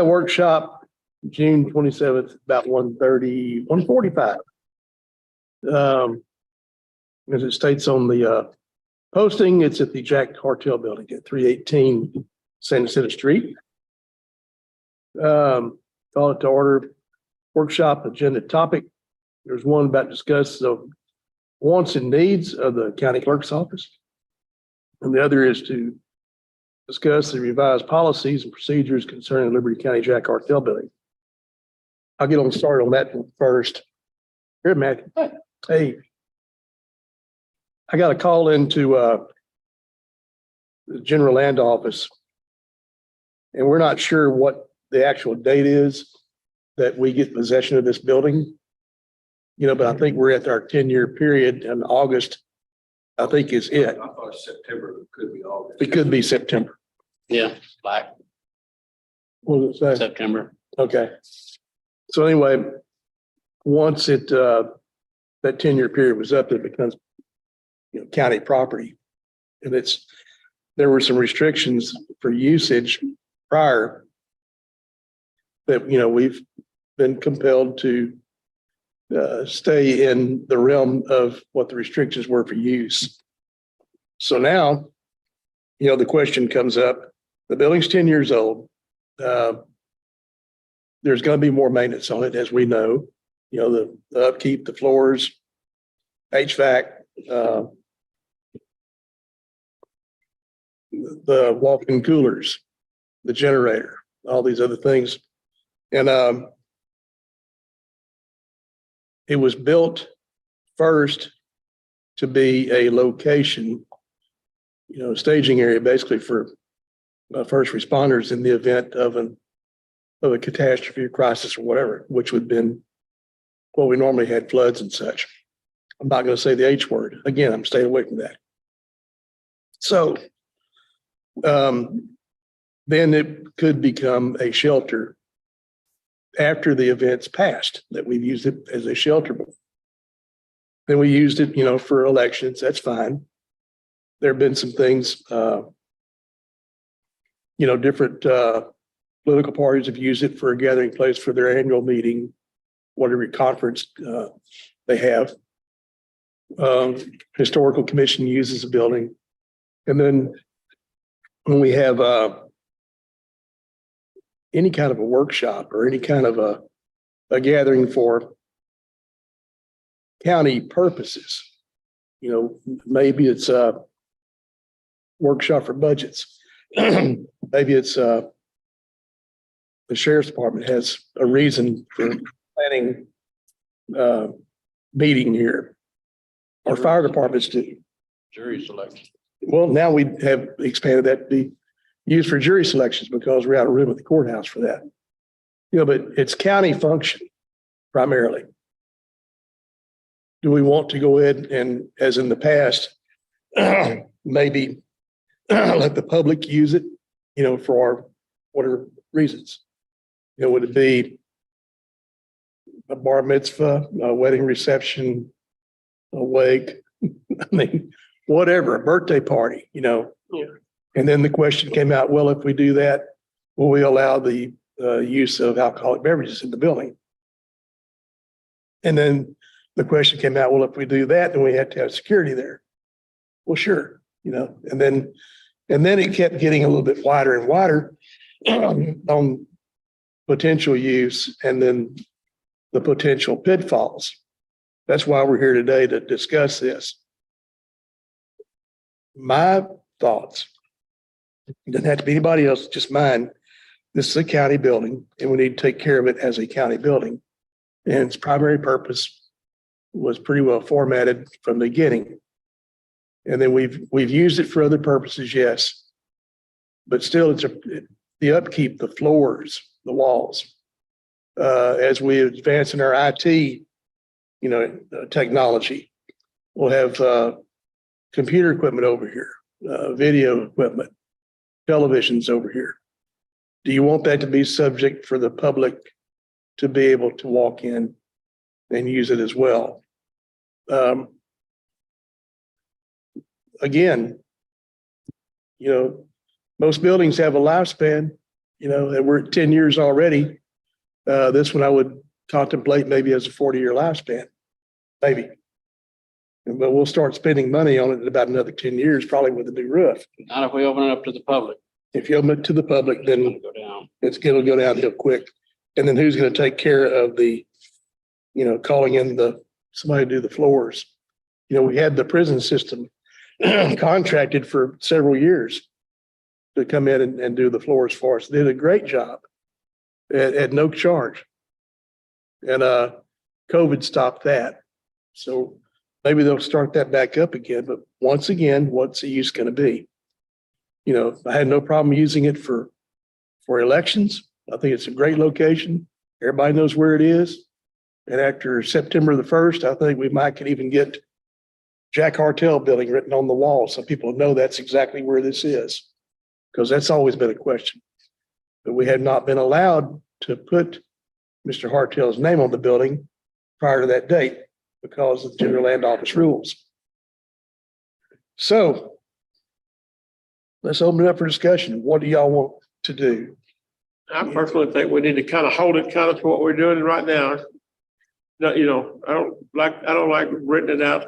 Workshop, June 27th, about 1:30, 1:45. As it states on the posting, it's at the Jack Cartel Building at 318 San Jacinto Street. Call it to order. Workshop agenda topic. There's one about discuss the wants and needs of the county clerk's office. And the other is to discuss the revised policies and procedures concerning Liberty County Jack Cartel Building. I'll get on started on that one first. Here, Matthew. Hey. I got a call into the general land office, and we're not sure what the actual date is that we get possession of this building. You know, but I think we're at our 10-year period, and August, I think, is it. I thought September, it could be August. It could be September. Yeah, like What does it say? September. Okay. So anyway, once it that 10-year period was up, it becomes, you know, county property. And there were some restrictions for usage prior that, you know, we've been compelled to stay in the realm of what the restrictions were for use. So now, you know, the question comes up, the building's 10 years old. There's going to be more maintenance on it, as we know, you know, the upkeep, the floors, HVAC, the walk-in coolers, the generator, all these other things. And it was built first to be a location, you know, staging area basically for first responders in the event of a catastrophe or crisis or whatever, which would have been what we normally had, floods and such. I'm not going to say the H word. Again, I'm staying away from that. So then it could become a shelter after the events passed, that we've used it as a shelter before. Then we used it, you know, for elections. That's fine. There have been some things, you know, different political parties have used it for a gathering place for their annual meeting, whatever conference they have. Historical Commission uses the building. And then when we have any kind of a workshop or any kind of a gathering for county purposes, you know, maybe it's a workshop for budgets. Maybe it's the sheriff's department has a reason for planning meeting here. Our fire departments do. Jury selection. Well, now we have expanded that to be used for jury selections because we're out of room at the courthouse for that. You know, but it's county function primarily. Do we want to go ahead and, as in the past, maybe let the public use it, you know, for our whatever reasons? You know, would it be a bar mitzvah, a wedding reception, a wake? I mean, whatever, a birthday party, you know? Yeah. And then the question came out, well, if we do that, will we allow the use of alcoholic beverages in the building? And then the question came out, well, if we do that, then we have to have security there. Well, sure, you know, and then it kept getting a little bit wider and wider on potential use and then the potential pitfalls. That's why we're here today to discuss this. My thoughts, it doesn't have to be anybody else, just mine. This is a county building and we need to take care of it as a county building. And its primary purpose was pretty well formatted from the beginning. And then we've used it for other purposes, yes. But still, it's the upkeep, the floors, the walls. As we advance in our IT, you know, technology, we'll have computer equipment over here, video equipment, televisions over here. Do you want that to be subject for the public to be able to walk in and use it as well? Again, you know, most buildings have a lifespan. And we're at 10 years already. This one I would contemplate maybe as a 40-year lifespan, maybe. But we'll start spending money on it in about another 10 years, probably with a new roof. Not if we open it up to the public. If you open it to the public, It's then gonna go down. it's going to go downhill quick. And then who's going to take care of the, calling in somebody to do the floors? We had the prison system contracted for several years to come in and do the floors for us. They did a great job at no charge. And COVID stopped that. So maybe they'll start that back up again. But once again, what's the use going to be? I had no problem using it for elections. I think it's a great location. Everybody knows where it is. And after September the 1st, I think we might could even get Jack Hartel building written on the wall so people know that's exactly where this is. Because that's always been a question. But we had not been allowed to put Mr. Hartel's name on the building prior to that date because of the General Land Office rules. So let's open it up for discussion. What do y'all want to do? I personally think we need to kind of hold it kind of to what we're doing right now. No, I don't like written it out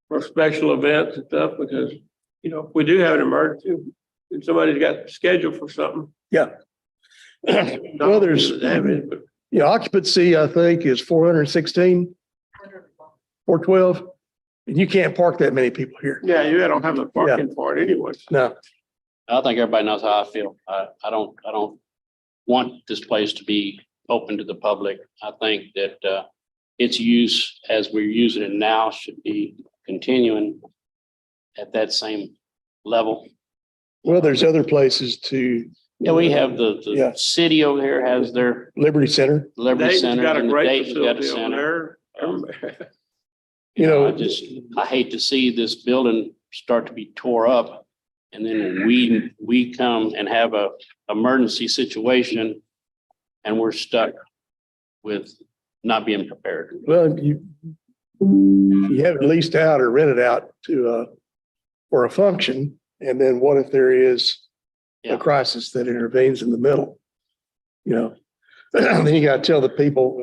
for special events and stuff because, if we do have an emergency and somebody's got scheduled for something. Yeah. Well, there's occupancy, I think, is 416, 412. And you can't park that many people here. Yeah, you don't have the parking for it anyway. No. I think everybody knows how I feel. I don't want this place to be open to the public. I think that its use as we're using it now should be continuing at that same level. Well, there's other places to. Yeah, we have Yeah. the city over here has their Liberty Center. Liberty Dayton's Center. got a and the great Dayton's got a facility over center. there. I hate to see this building start to be tore up. And then we come and have a emergency situation and we're stuck with not being prepared. Well, you have it leased out or rented out to for a function. And then what if there is a crisis that intervenes in the middle? Then you got to tell the people,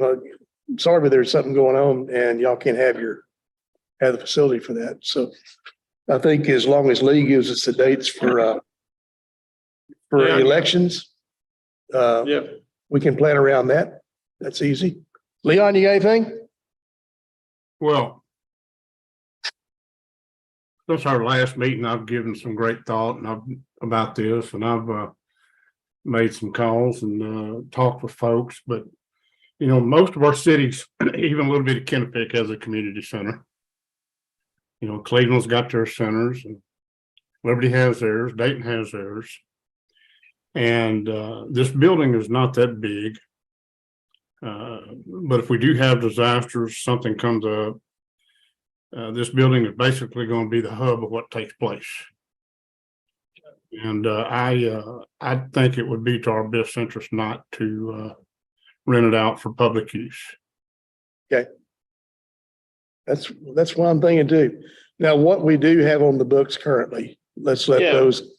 sorry, but there's something going on and y'all can't have the facility for that. So I think as long as Lee gives us the dates for Yeah. elections, Yeah, we can plan around that. That's easy. Leon, you got anything? Well, since our last meeting, I've given some great thought about this and I've made some calls and talked with folks, but most of our cities, even a little bit of Kennepick has a community center. Cleveland's got their centers and Liberty has theirs, Dayton has theirs. And this building is not that big. But if we do have disasters, something comes up, this building is basically going to be the hub of what takes place. And I think it would be to our best interest not to rent it out for public use. Okay. That's what I'm thinking too. Now, what we do have on the books currently, let's let Yeah. those,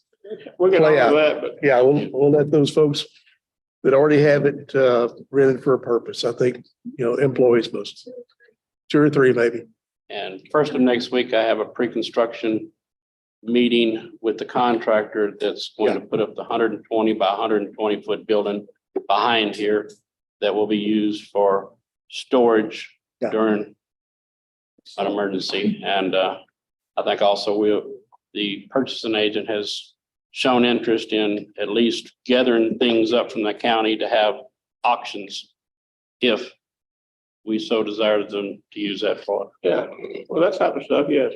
we can Play handle out. that, but yeah, we'll let those folks that already have it rented for a purpose. I think, employees most, 2 or 3 maybe. And first of next week, I have a pre-construction meeting with the contractor that's going to put up the 120 by 120 foot building behind here that will be used for storage Yeah. during an emergency. And I think also the purchasing agent has shown interest in at least gathering things up from the county to have auctions if we so desire them to use that for. yeah, well, that type of stuff, yes.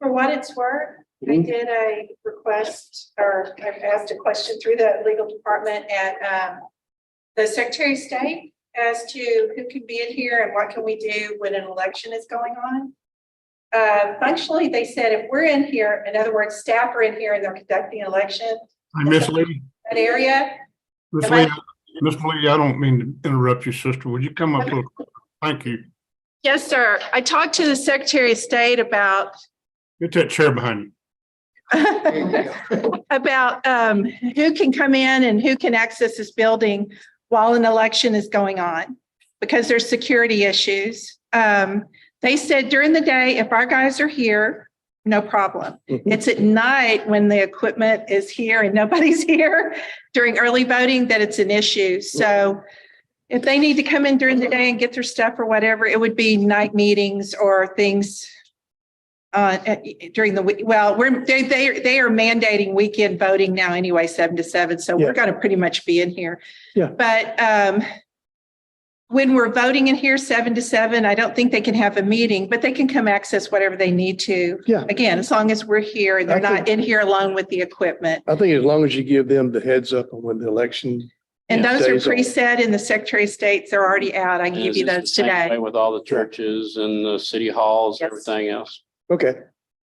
For what it's worth, I did a request or I asked a question through the legal department at the Secretary of State as to who can be in here and what can we do when an election is going on. Functionally, they said if we're in here, in other words, staff are in here and they're conducting an election, Miss Lee, that area. Miss Am Lee, I don't mean to interrupt you, sister. Would you come up? Thank you. Yes, sir. I talked to the Secretary of State about, Get that chair behind you. about who can come in and who can access this building while an election is going on, because there's security issues. They said during the day, if our guys are here, no problem. It's at night when the equipment is here and nobody's here during early voting that it's an issue. So if they need to come in during the day and get their stuff or whatever, it would be night meetings or things during the week. Well, they are mandating weekend voting now anyway, 7 to 7. So we're going to pretty much be in here. Yeah. But when we're voting in here 7 to 7, I don't think they can have a meeting, but they can come access whatever they need to. Yeah. Again, as long as we're here and they're I think- not in here alone with the equipment. I think as long as you give them the heads up on when the election. And those are days are. preset in the Secretary of States. They're already out. I can give you Is this those the same today. way with all the churches and the city halls, Yes. everything else? Okay,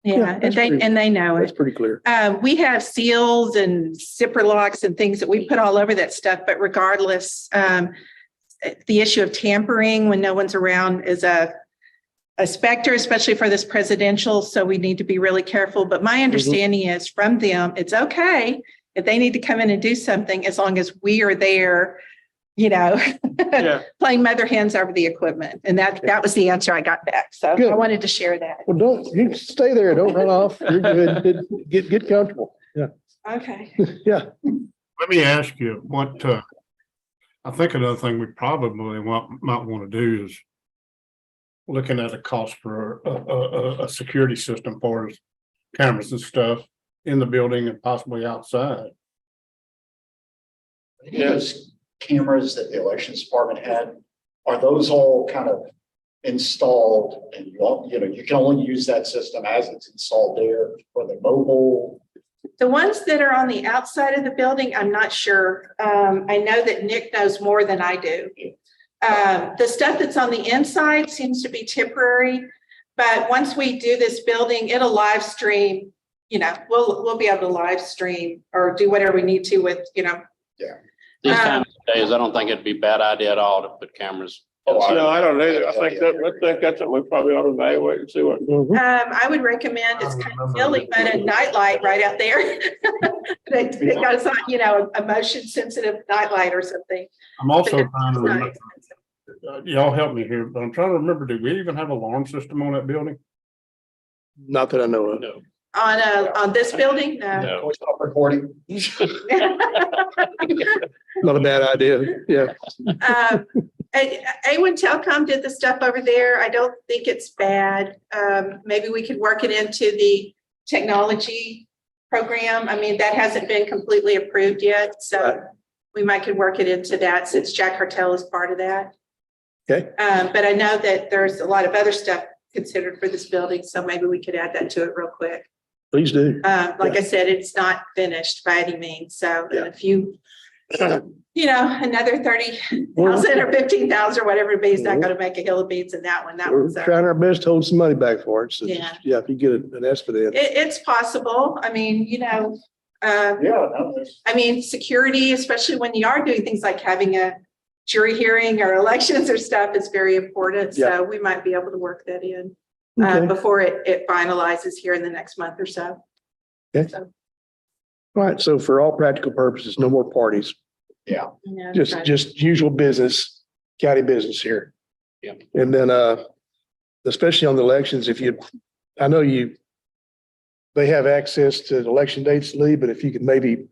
Yeah, that's pretty- and they know that's it. pretty clear. We have seals and zipper locks and things that we put all over that stuff, but regardless, the issue of tampering when no one's around is a specter, especially for this presidential. So we need to be really careful. But my understanding is from them, it's okay if they need to come in and do something as long as we are there, Yeah. playing mother hens over the equipment. And that was the answer I got back. So Good. I wanted to share that. Well, you stay there. Don't run off. You're good. Get comfortable. Yeah, Okay. yeah. Let me ask you what, I think another thing we probably might want to do is looking at a cost for a security system for cameras and stuff in the building and possibly outside. Those cameras that the elections department had, are those all kind of installed and you can only use that system as it's installed there for the mobile? The ones that are on the outside of the building, I'm not sure. I know that Nick knows more than I do. The stuff that's on the inside seems to be temporary, but once we do this building, it'll live stream. We'll be able to live stream or do whatever we need to with, These kind of days, I don't think it'd be a bad idea at all to put cameras. Oh, No, I don't either. I think that's something we probably ought to evaluate and see what. Mhm. I would recommend, it's kind of silly, but a nightlight right out there. They got us on, a motion sensitive nightlight or something. I'm also But trying to it's not remember, expensive. y'all help me here, but I'm trying to remember, do we even have an alarm system on that building? Not that I know of. No. On this building? No. No. Can we stop recording? Not a bad idea. Yeah. A1 Telecom did the stuff over there. I don't think it's bad. Maybe we could work it into the technology program. I mean, that hasn't been completely approved yet, so we might could work it into that since Jack Hartel is part of that. Okay. But I know that there's a lot of other stuff considered for this building, so maybe we could add that to it real quick. Please do. Like I said, it's not finished by any means, so Yeah. if you another 30,000 or 15,000 or whatever it be, is not going to make a hill of beans in that one. That We're one's, trying our best to hold some money back for it. So Yeah. yeah, if you get an estimate. it's possible. I mean, Yeah, no, there's. security, especially when you are doing things like having a jury hearing or elections or stuff is very important. Yeah. So we might be able to work that in Okay. before it finalizes here in the next month or so. Okay. So, All right. So for all practical purposes, no more parties. Just try- usual business, county business here. Yeah. And then especially on the elections, I know they have access to the election dates, Lee, but if you could maybe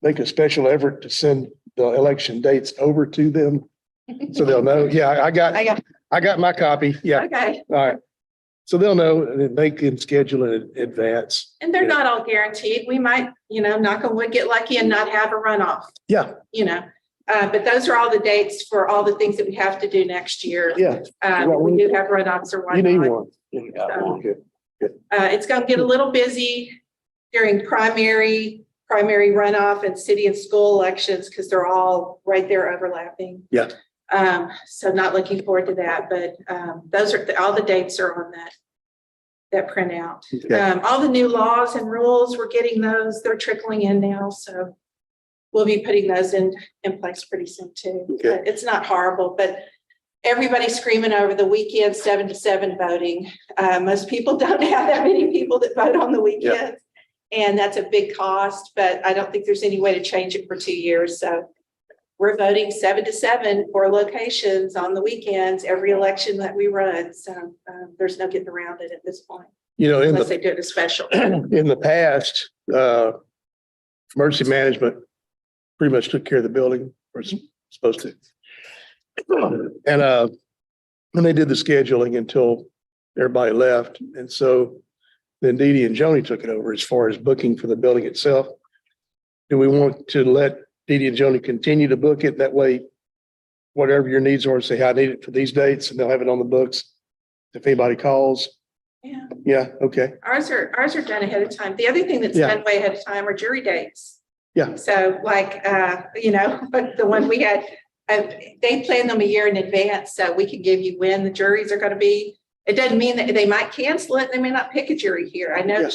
make a special effort to send the election dates over to them so they'll know. Yeah, I got my copy. Yeah. Okay. All right. So they'll know and then they can schedule in advance. And they're Yeah. not all guaranteed. We might, knock on wood, get lucky and not have a runoff, Yeah. But those are all the dates for all the things that we have to do next year. Yeah. We do have runoffs or You need whatnot. one. Okay. It's going to get a little busy during primary runoff and city and school elections because they're all right there overlapping. Yeah. So not looking forward to that, but those are all the dates are on that printout. Okay. All the new laws and rules, we're getting those. They're trickling in now, so we'll be putting those in place pretty soon too. Okay. It's not horrible, but everybody's screaming over the weekend 7 to 7 voting. Most people don't have that many people that vote on the weekends. And that's a big cost, but I don't think there's any way to change it for 2 years. So we're voting 7 to 7 for locations on the weekends, every election that we run. So there's no getting around it at this point, You know, unless they do it as special. in the past, emergency management pretty much took care of the building, or it's supposed to. And when they did the scheduling until everybody left, and so then Dee Dee and Joni took it over as far as booking for the building itself. Do we want to let Dee Dee and Joni continue to book it? That way, whatever your needs are, say, I need it for these dates, and they'll have it on the books. If anybody calls, Yeah, yeah, okay, ours are done ahead of time. The other thing that's Yeah. done way ahead of time are jury dates. Yeah. So like, but the one we had, they plan them a year in advance, so we can give you when the juries are gonna be. It doesn't mean that they might cancel it, they may not pick a jury here. I know Yeah.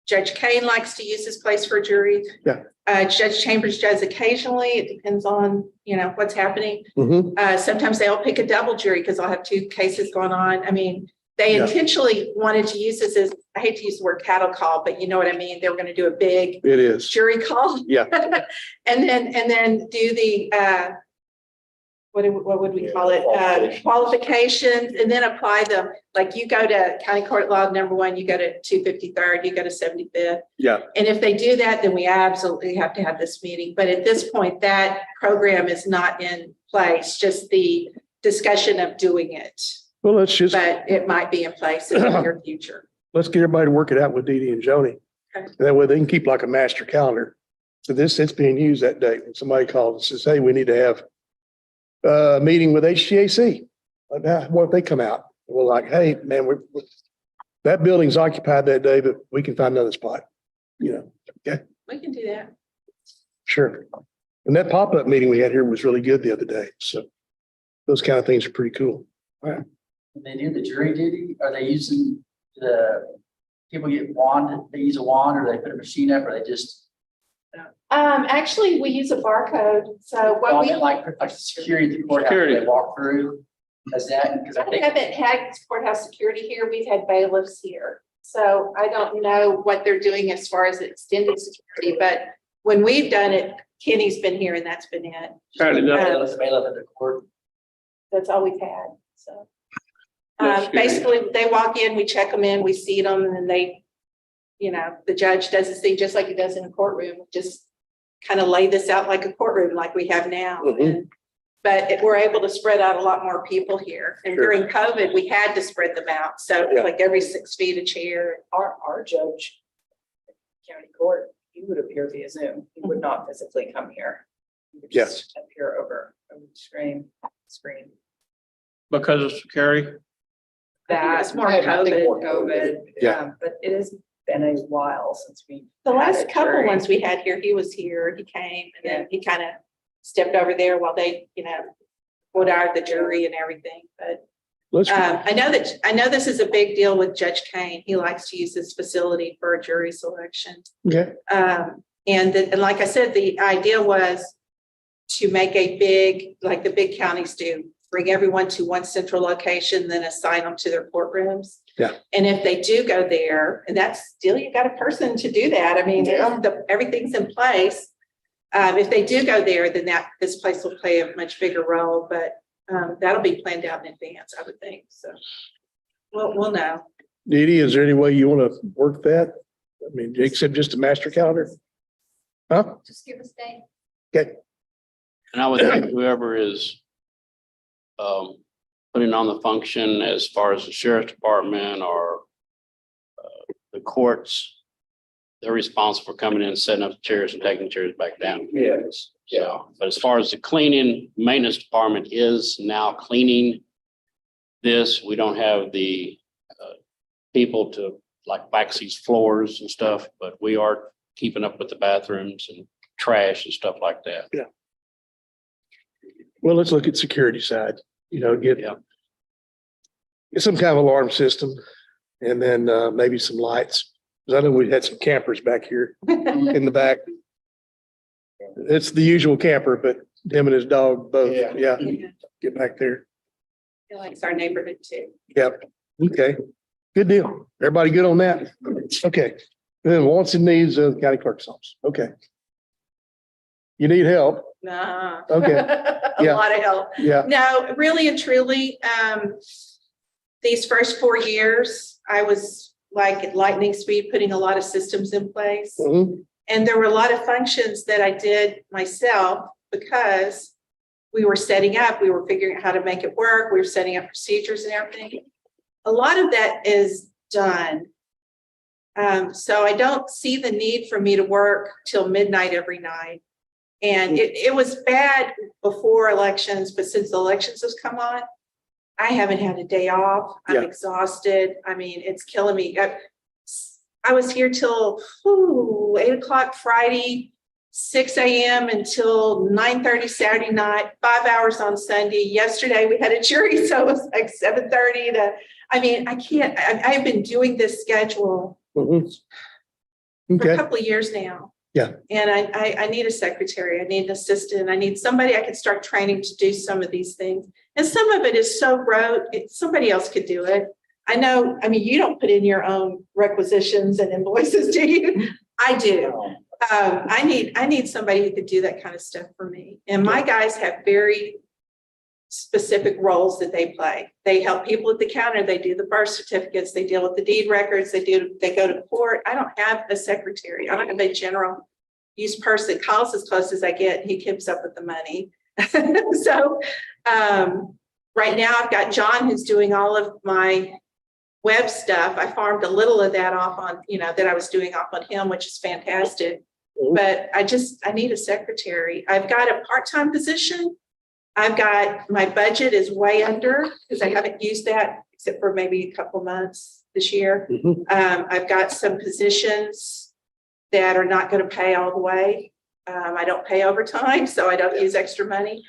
Judge Kane likes to use this place for a jury. Yeah. Judge Chambers does occasionally. It depends on, what's happening. mhm, Sometimes they'll pick a double jury because I'll have 2 cases going on. I mean, they Yeah. intentionally wanted to use this as, I hate to use the word cattle call, but you know what I mean? They were going to do a big it is, jury call. Yeah. And then do the, what would we call it? Qualifications. Qualifications, and then apply them. Like you go to County Court Law number 1, you go to 253rd, you go to 75th. yeah, And if they do that, then we absolutely have to have this meeting. But at this point, that program is not in place, just the discussion of doing it. well, let's just, But it might be in place in the near future. let's get everybody to work it out with Dee Dee and Joni. Okay. That way they can keep like a master calendar. So it's being used that day. When somebody calls and says, hey, we need to have a meeting with HGAC. What if they come out? We're like, hey, man, that building's occupied that day, but we can find another spot. We can do that. Sure. And that pop-up meeting we had here was really good the other day. So those kind of things are pretty cool. When they do the jury duty, are they using people get wand, they use a wand or they put a machine up or they just? Actually, we use a barcode. So what we Like security at the courthouse, Security. they walk through, does that, because I We think. haven't had courthouse security here. We've had bailiffs here. So I don't know what they're doing as far as extended security, but when we've done it, Kenny's been here and that's been it. Apparently not. Bailiff at the court. That's all we've had, so. That's good. Basically, they walk in, we check them in, we seat them, and then they, the judge does his thing just like he does in a courtroom, just kind of lay this out like a courtroom like we have now. Mhm. But we're able to spread out a lot more people here. And Sure. during COVID, we had to spread them out. So Yeah. like every 6 feet a chair. Our judge, county court, he would appear via Zoom. He would not physically come here. He would just appear over the screen. Because of security. It's more I think more COVID. Yeah. But it has been a while since we. The had last a couple jury. ones we had here, he was here, he came, and then he kind of stepped over there while they, put out the jury and everything. But Let's, I know this is a big deal with Judge Kane. He likes to use this facility for a jury selection. okay, And like I said, the idea was to make a big, like the big counties do, bring everyone to one central location, then assign them to their courtrooms. Yeah. And if they do go there, and that's still, you got a person to do that. I mean, everything's in place. If they do go there, then this place will play a much bigger role, but that'll be planned out in advance, I would think. So we'll know. Dee Dee, is there any way you want to work that? I mean, except just a master calendar? Huh? Just give us a date. Okay, And I would think whoever is putting on the function as far as the sheriff's department or the courts, they're responsible for coming in, setting up chairs and taking chairs back down. Yes. So, but as far as the cleaning, maintenance department is now cleaning this. We don't have the people to like wax these floors and stuff, but we are keeping up with the bathrooms and trash and stuff like that. well, let's look at security side, get Yeah. some kind of alarm system and then maybe some lights. Because I know we had some campers back here in the back. It's the usual camper, but him and his dog both, Yeah. get back there. Feel like it's our neighborhood too. Yep, okay, good deal. Everybody good on that? Okay, And then wants and needs of the county clerk's office. Okay. You need help. Nah. Okay. A Yeah. lot of help. Yeah. No, really and truly, these first 4 years, I was like at lightning speed, putting a lot of systems in place. Mhm. And there were a lot of functions that I did myself because we were setting up, we were figuring out how to make it work, we were setting up procedures and everything. A lot of that is done. So I don't see the need for me to work till midnight every night. And it was bad before elections, but since the elections has come on, I haven't had a day off. I'm Yeah. exhausted. I mean, it's killing me. I was here till 8 o'clock Friday, 6 a.m. until 9:30 Saturday night, 5 hours on Sunday. Yesterday we had a jury, so it was like 7:30 to, I mean, I can't, I've been doing this schedule Mhm. for a Okay. couple of years now. Yeah. And I need a secretary, I need an assistant, I need somebody I can start training to do some of these things. And some of it is so rote, somebody else could do it. I know, I mean, you don't put in your own requisitions and invoices, do you? I do. I need somebody who could do that kind of stuff for me. And my guys have very specific roles that they play. They help people at the counter, they do the birth certificates, they deal with the deed records, they go to court. I don't have a secretary. I don't have a general use person. Kyle's as close as I get. He keeps up with the money. So right now I've got John who's doing all of my web stuff. I farmed a little of that off on, that I was doing off on him, which is fantastic. But I need a secretary. I've got a part-time position. I've got, my budget is way under because I haven't used that except for maybe a couple months this year. Mhm. I've got some positions that are not going to pay all the way. I don't pay overtime, so I don't use extra money.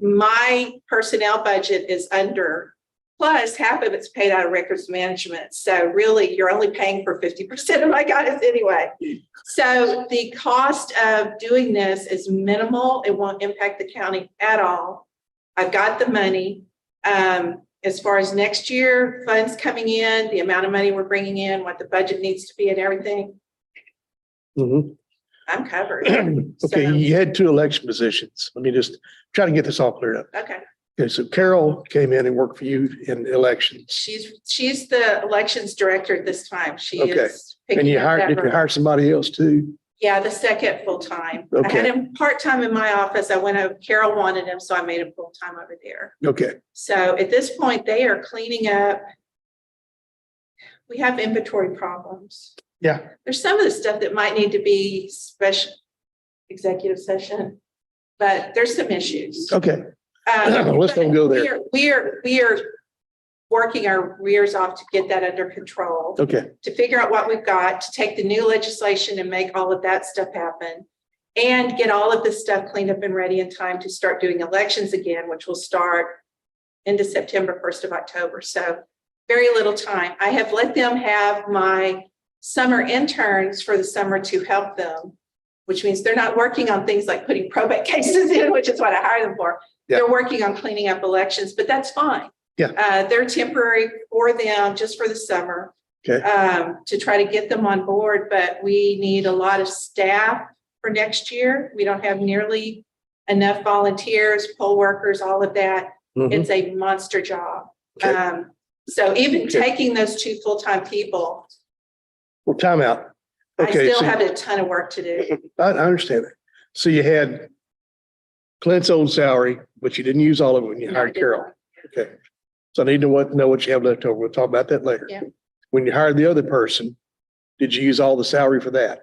My personnel budget is under, plus half of it's paid out of records management. So really, you're only paying for 50% of my guys anyway. So the cost of doing this is minimal. It won't impact the county at all. I've got the money. As far as next year, funds coming in, the amount of money we're bringing in, what the budget needs to be and everything, Mhm. I'm covered. Okay, you had 2 election positions. Let me just try to get this all cleared up. Okay. Okay, so Carol came in and worked for you in elections. She's the elections director at this time. She Okay. is. picking And you up hired, that did you role. hire somebody else too? Yeah, the second full-time. I had Okay. him part-time in my office. I went over, Carol wanted him, so I made him full-time over there. Okay, So at this point, they are cleaning up. We have inventory problems. yeah, There's some of the stuff that might need to be special executive session, but there's some issues. okay. Let's don't go there. We are working our rears off to get that under control, Okay, to figure out what we've got, to take the new legislation and make all of that stuff happen. And get all of this stuff cleaned up and ready in time to start doing elections again, which will start into September, 1st of October. So very little time. I have let them have my summer interns for the summer to help them, which means they're not working on things like putting probate cases in, which is what I hired them for. Yeah. They're working on cleaning up elections, but that's fine. Yeah. They're temporary for them just for the summer. Okay. To try to get them on board, but we need a lot of staff for next year. We don't have nearly enough volunteers, poll workers, all of that. Mhm. It's a monster job. Okay. So even Okay. taking those 2 full-time people, Well, time out. I Okay, still so have a ton of work to do. I understand that. So you had Clint's old salary, but you didn't use all of it when you No, I hired did Carol. not. Okay. So I need to know what you have left over. We'll talk about that later. Yeah. When you hired the other person, did you use all the salary for that?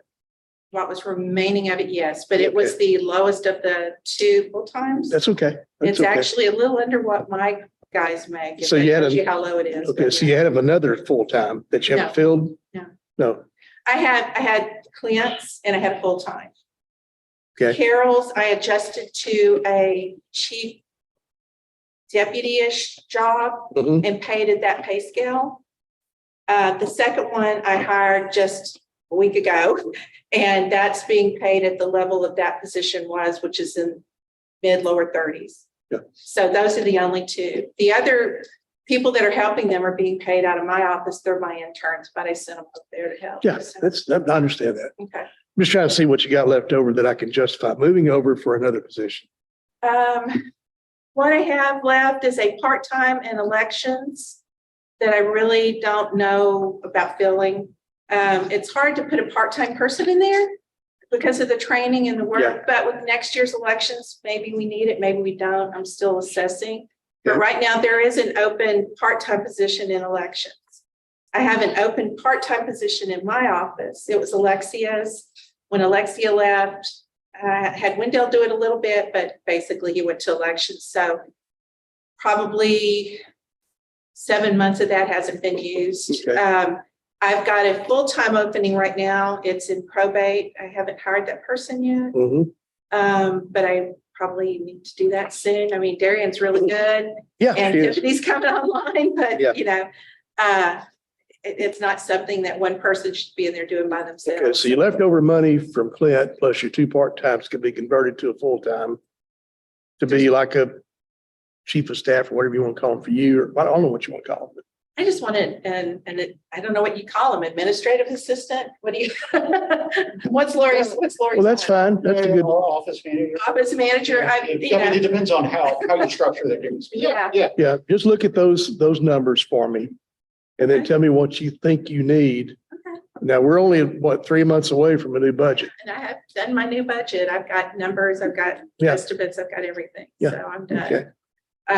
What was remaining of it, yes, but it was the lowest of the 2 full-times. That's okay. That's It's okay. actually a little under what my guys make. if So that you had tells a- you how low it is. Okay, but so you had another full-time that you haven't No. filled? No. No, I had Clint's and I had full-time. okay, Carol's, I adjusted to a chief deputy-ish job Mhm. and paid at that pay scale. The second one I hired just a week ago, and that's being paid at the level that that position was, which is in mid-lower 30s. Yeah. So those are the only 2. The other people that are helping them are being paid out of my office. They're my interns, but I sent them up there to help. Yeah, So, I understand that. okay. I'm just trying to see what you got left over that I can justify moving over for another position. What I have left is a part-time in elections that I really don't know about filling. It's hard to put a part-time person in there because of the training and the Yeah. work, but with next year's elections, maybe we need it, maybe we don't. I'm still assessing. But Yeah. right now, there is an open part-time position in elections. I have an open part-time position in my office. It was Alexia's. When Alexia left, I had Wendell do it a little bit, but basically he went to elections. So probably 7 months of that hasn't been used. Okay. I've got a full-time opening right now. It's in probate. I haven't hired that person yet. But I probably need to do that soon. I mean, Darian's really good Yeah, and she is. Tiffany's coming online, but Yeah. you know, it's not something that one person should be in there doing by Okay, themselves. so your leftover money from Clint plus your 2 part-times could be converted to a full-time to be like a chief of staff or whatever you want to call them for you, or I don't know what you want to call them. I just wanted, I don't know what you call them, administrative assistant? What do you? What's Lori's? Well, that's fine. That's a good, Office manager. Office manager, I mean, it depends on how you structure the duties. Yeah. Yeah. yeah, just look at those numbers for me. And then Okay. tell me what you think you need. Okay. Now, we're only, what, 3 months away from a new budget. And I have done my new budget. I've got numbers, I've got Yeah. estimates, I've got everything. Yeah. So I'm done. Okay,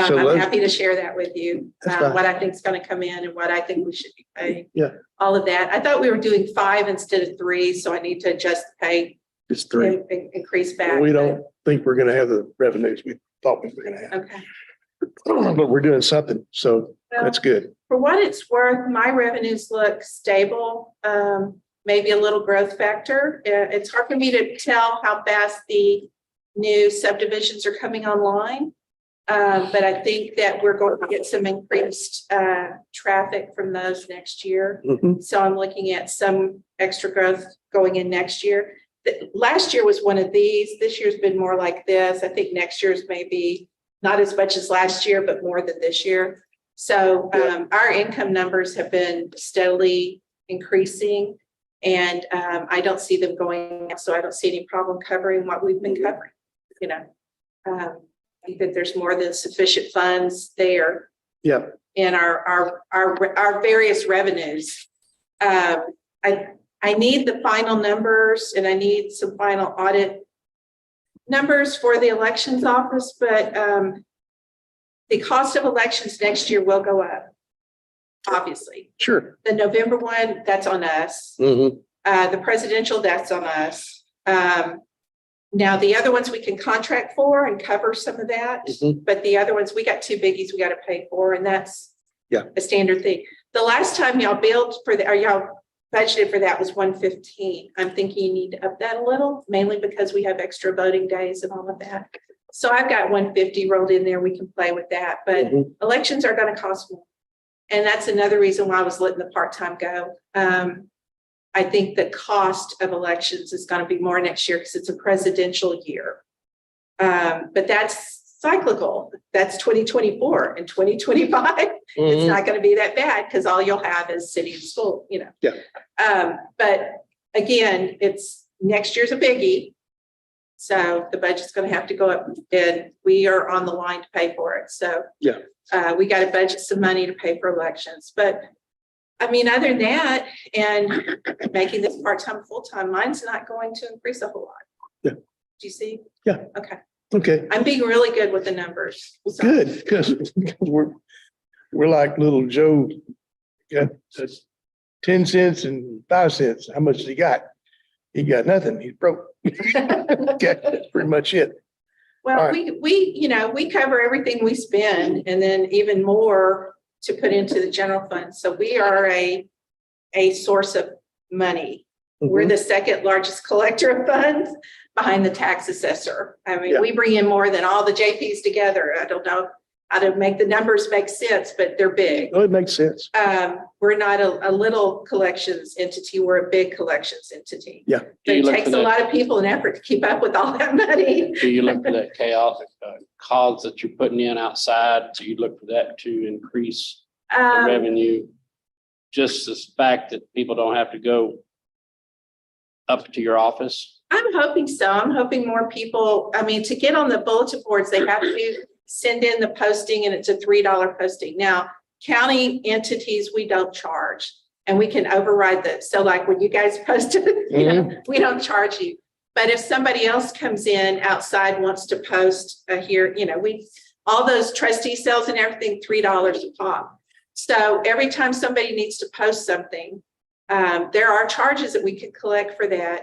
So I'm let's- happy to share that with you, That's fine. what I think is going to come in and what I think we should be paying. Yeah. All of that. I thought we were doing 5 instead of 3, so I need to adjust the pay, it's 3. increase back. We don't think we're going to have the revenues we thought we were going to have, Okay. but we're doing something. So Well, that's good. for what it's worth, my revenues look stable, maybe a little growth factor. It's hard for me to tell how fast the new subdivisions are coming online. But I think that we're going to get some increased traffic from those next year. Mhm. So I'm looking at some extra growth going in next year. Last year was one of these. This year's been more like this. I think next year's maybe not as much as last year, but more than this year. So our income numbers have been steadily increasing, and I don't see them going up. So I don't see any problem covering what we've been covering. You know, I think that there's more than sufficient funds there Yeah, in our various revenues. I need the final numbers and I need some final audit numbers for the elections office, but the cost of elections next year will go up. Obviously, sure. the November one, that's on us. Mhm. The presidential, that's on us. Now, the other ones we can contract for and cover some of that, Mhm. but the other ones, we got 2 biggies we got to pay for, and that's Yeah. a standard thing. The last time y'all billed for the, or y'all budgeted for that was 115. I'm thinking you need to up that a little, mainly because we have extra voting days and all of that. So I've got 150 rolled in there. We can play with that, but Mhm. elections are going to cost more. And that's another reason why I was letting the part-time go. I think the cost of elections is going to be more next year because it's a presidential year. But that's cyclical. That's 2024 and 2025. It's Mhm. not going to be that bad because all you'll have is city and school, you know. Yeah. But again, it's next year's a biggie. So the budget's going to have to go up and we are on the line to pay for it. So Yeah. We got to budget some money to pay for elections. But I mean, other than that, and making this part-time, full-time, mine's not going to increase a whole lot. Yeah. Do you see? Yeah. Okay. Okay, I'm being really good with the numbers. So- good, because we're like little Joe, got 10 cents and 5 cents. How much has he got? He got nothing. He's broke. Okay, that's pretty much it. All Well, right. we cover everything we spend and then even more to put into the general fund. So we are a source of money. We're the second largest collector of funds behind the tax assessor. I mean, Yeah. we bring in more than all the JPs together. I don't know how to make the numbers make sense, but they're big. Oh, it makes sense. We're not a little collections entity, we're a big collections entity. Yeah. Do But you it look takes for a that, lot of people and effort to keep up with all that money. do you look for that chaos, cause that you're putting in outside? So you look for that to increase the revenue? Just the fact that people don't have to go up to your office? I'm hoping so. I'm hoping more people, I mean, to get on the bulletin boards, they have to send in the posting and it's a $3 posting. Now, county entities, we don't charge and we can override that. So like when you guys post it, you know, we don't charge you. But if somebody else comes in outside, wants to post here, you know, all those trustee sales and everything, $3 a pop. So every time somebody needs to post something, there are charges that we could collect for that.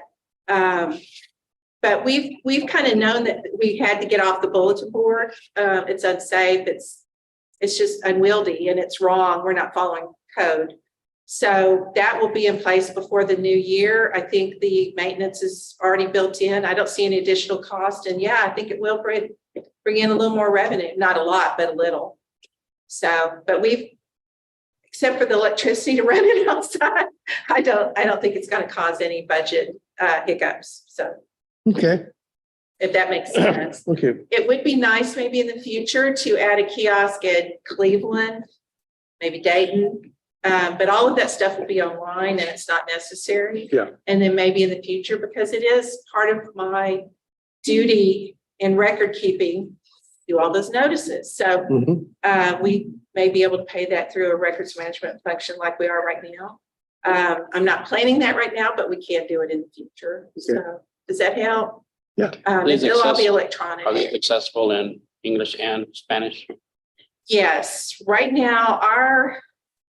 But we've kind of known that we had to get off the bulletin board. It's unsafe. It's just unwieldy and it's wrong. We're not following code. So that will be in place before the new year. I think the maintenance is already built in. I don't see any additional cost. And yeah, I think it will bring in a little more revenue, not a lot, but a little. So, but except for the electricity to run it outside, I don't think it's going to cause any budget hiccups. So Okay, if that makes sense. okay. It would be nice maybe in the future to add a kiosk at Cleveland, maybe Dayton. But all of that stuff will be online and it's not necessary. Yeah. And then maybe in the future, because it is part of my duty in record keeping, do all those notices. So we may be able to pay that through a records management function like we are right now. I'm not planning that right now, but we can do it in the future. So does that help? Yeah. It'll all be Are electronic. they accessible in English and Spanish? Yes, right now,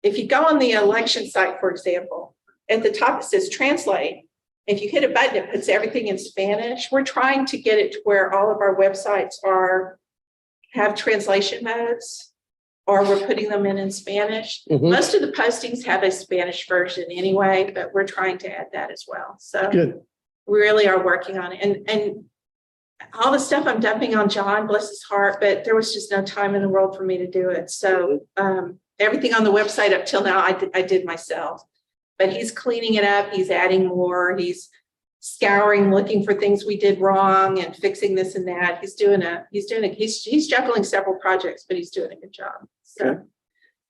if you go on the election site, for example, at the top it says translate. If you hit a button, it puts everything in Spanish. We're trying to get it to where all of our websites have translation modes, or we're putting them in Spanish. Most of the postings have a Spanish version anyway, but we're trying to add that as well. So Good. we really are working on it. And all the stuff I'm dumping on John, bless his heart, but there was just no time in the world for me to do it. So everything on the website up till now, I did myself, but he's cleaning it up. He's adding more. He's scouring, looking for things we did wrong and fixing this and that. He's juggling several projects, but he's doing a good job. So Okay.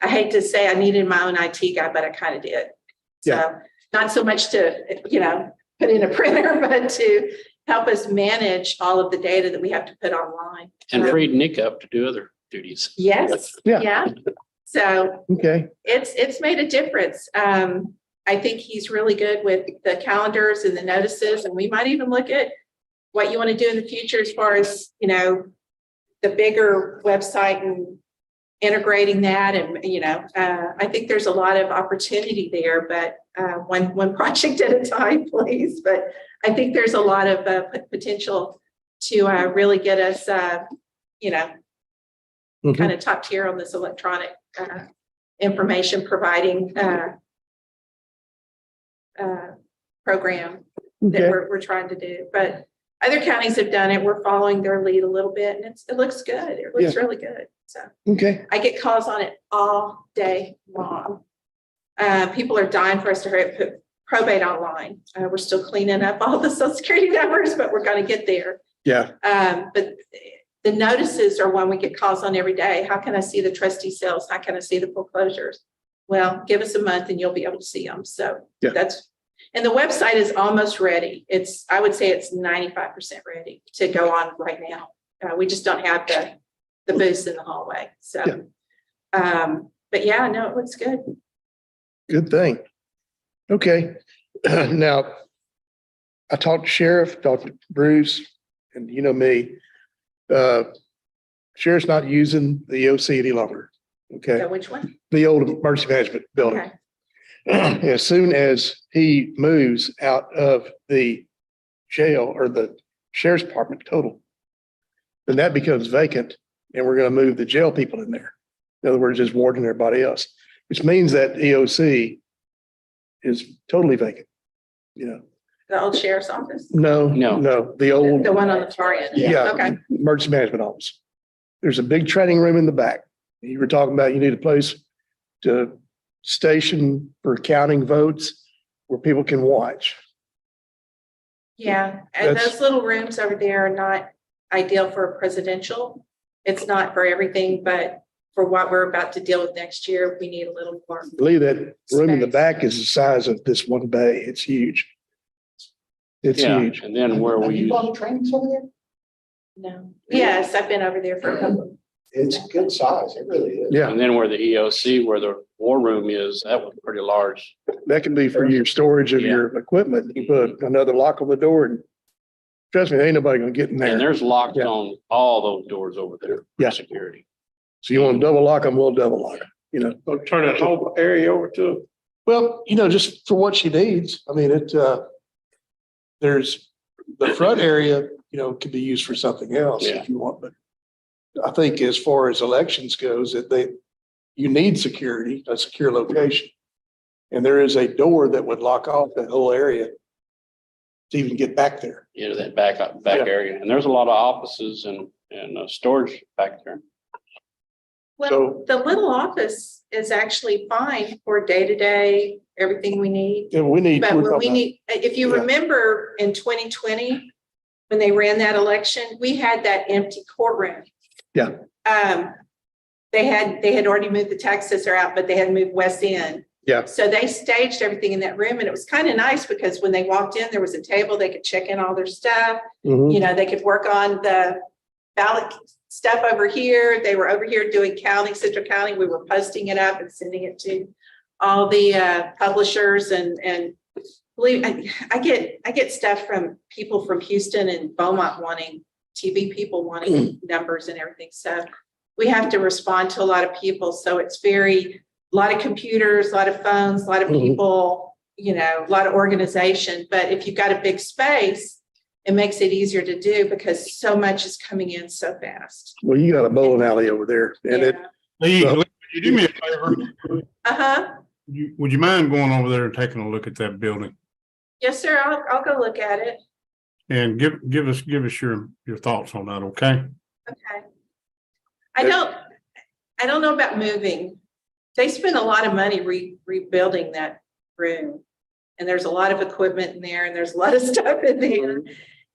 I hate to say I needed my own IT guy, but I kind of did. Yeah. So not so much to, put in a printer, but to help us manage all of the data that we have to put online. And freed Nick up to do other duties. Yes. Yeah. Yeah. So Okay, it's made a difference. I think he's really good with the calendars and the notices, and we might even look at what you want to do in the future as far as, the bigger website and integrating that. And, I think there's a lot of opportunity there, but one project at a time, please. But I think there's a lot of potential to really get us, kind of top tier on this electronic information providing program that okay, we're trying to do. But other counties have done it. We're following their lead a little bit, and it looks good. It looks really good. So okay. I get calls on it all day long. People are dying for us to hurry up, put probate online. We're still cleaning up all the Social Security numbers, but we're going to get there. Yeah, But the notices are one we get calls on every day. How can I see the trustee sales? How can I see the foreclosures? Well, give us a month and you'll be able to see them. So Yeah. and the website is almost ready. I would say it's 95% ready to go on right now. We just don't have the booths in the hallway. So, but yeah, no, it looks good. good thing. Okay, now, I talked to Sheriff, talked to Bruce, and you know me. Sheriff's not using the EOC any longer, okay? So which one? The old emergency management building. Okay. As soon as he moves out of the jail or the sheriff's department total, then that becomes vacant and we're going to move the jail people in there. In other words, just warden everybody else, which means that EOC is totally vacant. The old sheriff's office? No, No. no, the old, The one on the far end? yeah, Okay. emergency management office. there's a big training room in the back. You were talking about you need a place to station for counting votes where people can watch. Yeah, and That's- those little rooms over there are not ideal for a presidential. It's not for everything, but for what we're about to deal with next year, we need a little more. I believe that room in the Space. back is the size of this one bay. It's huge. It's Yeah, huge. and then where Have we you use, gone to trainings over there? No. Yes, I've been over there for a couple. It's good size. It really is. Yeah, and then where the EOC, where the war room is, that was pretty large. that can be for your storage of Yeah. your equipment. You put another lock on the door and trust me, ain't nobody gonna get in And there. there's locks Yeah. on all those doors over there Yeah. for security. So you want to double lock them, we'll double lock them, you know. Gonna turn that whole area over to, Well, just for what she needs. I mean, there's the front area, could be used for something else Yeah. if you want, but I think as far as elections goes, you need security, a secure location. And there is a door that would lock off that whole area to even get back there. That back Yeah. area. And there's a lot of offices and storage back there. Well, So- the little office is actually fine for day-to-day, everything we need. And we need. But we're when we talking need, if you Yeah. remember in 2020, when they ran that election, we had that empty courtroom. Yeah. They had already moved the tax assessor out, but they had moved West End. Yeah. So they staged everything in that room and it was kind of nice because when they walked in, there was a table, they could check in all their stuff. Mhm. They could work on the ballot stuff over here. They were over here doing counting, Central County. We were posting it up and sending it to all the publishers and believe, I get stuff from people from Houston and Beaumont wanting, TV people wanting numbers and everything. So we have to respond to a lot of people. So it's a lot of computers, a lot of phones, a lot of Mhm. people, a lot of organization. But if you've got a big space, it makes it easier to do because so much is coming in so fast. Well, you got a bowling alley over there and Yeah. Lee, Well- would you do me a favor? Uh-huh. Would you mind going over there and taking a look at that building? Yes, sir. I'll go look at it. And give us your thoughts on that, okay? Okay. I don't know about moving. They spent a lot of money rebuilding that room. And there's a lot of equipment in there and there's a lot of stuff in there.